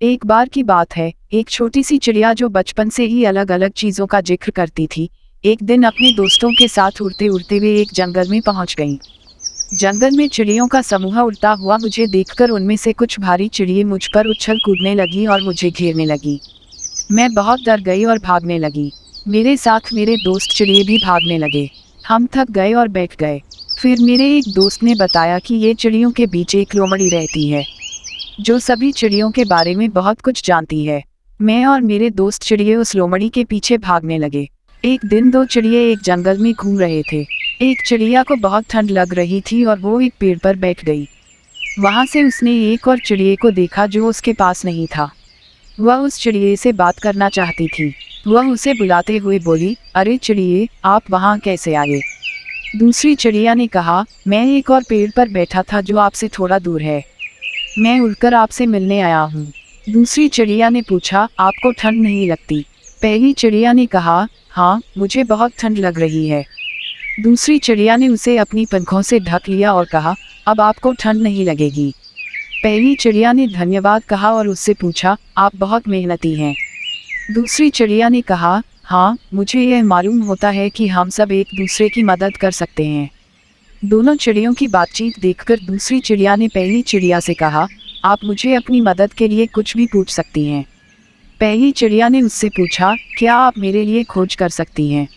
एक बार की बात है, एक छोटी सी चिड़िया जो बचपन से ही अलग अलग चीजों का जिक्र करती थी, एक दिन अपने दोस्तों के साथ उड़ते उड़ते हुए एक जंगल में पहुंच गई। जंगल में चिड़ियों का समूह उड़ता हुआ मुझे देखकर उनमें से कुछ भारी चिड़िए मुझ पर उछल कूदने लगी और मुझे घेरने लगी। मैं बहुत डर गई और भागने लगी। मेरे साथ मेरे दोस्त चिड़िए भी भागने लगे। हम थक गए और बैठ गए। फिर मेरे एक दोस्त ने बताया कि ये चिड़ियों के बीच एक लोमड़ी रहती है जो सभी चिड़ियों के बारे में बहुत कुछ जानती है। मैं और मेरे दोस्त चिड़िए उस लोमड़ी के पीछे भागने लगे। एक दिन दो चिड़िए एक जंगल में घूम रहे थे। एक चिड़िया को बहुत ठंड लग रही थी और वो एक पेड़ पर बैठ गई। वहां से उसने एक और चिड़िए को देखा जो उसके पास नहीं था। वह उस चिड़िए से बात करना चाहती थी। वह उसे बुलाते हुए बोली, अरे चिड़िए, आप वहाँ कैसे आए? दूसरी चिड़िया ने कहा, मैं एक और पेड़ पर बैठा था जो आपसे थोड़ा दूर है। मैं उड़कर आपसे मिलने आया हूँ। दूसरी चिड़िया ने पूछा, आपको ठंड नहीं लगती? पहली चिड़िया ने कहा, हाँ, मुझे बहुत ठंड लग रही है। दूसरी चिड़िया ने उसे अपनी पंखों से ढक लिया और कहा, अब आपको ठंड नहीं लगेगी। पहली चिड़िया ने धन्यवाद कहा और उससे पूछा, आप बहुत मेहनती हैं। दूसरी चिड़िया ने कहा, हाँ, मुझे यह मालूम होता है कि हम सब एक दूसरे की मदद कर सकते हैं। दोनों चिड़ियों की बातचीत देखकर दूसरी चिड़िया ने पहली चिड़िया से कहा, आप मुझे अपनी मदद के लिए कुछ भी पूछ सकती हैं। पहली चिड़िया ने उससे पूछा, क्या आप मेरे लिए खोज कर सकती हैं?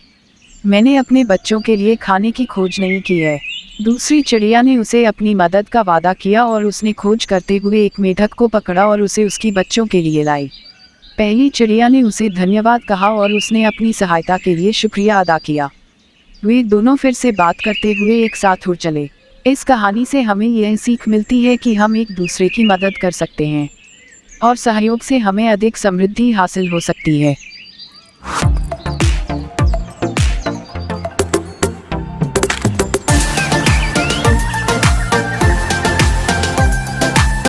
मैंने अपने बच्चों के लिए खाने की खोज नहीं की है। दूसरी चिड़िया ने उसे अपनी मदद का वादा किया और उसने खोज करते हुए एक मेढक को पकड़ा और उसे उसकी बच्चों के लिए लाई। पहली चिड़िया ने उसे धन्यवाद कहा और उसने अपनी सहायता के लिए शुक्रिया अदा किया। वे दोनों फिर से बात करते हुए एक साथ उड़ चले। इस कहानी से हमें यह सीख मिलती है कि हम एक दूसरे की मदद कर सकते हैं और सहयोग से हमें अधिक समृद्धि हासिल हो सकती है।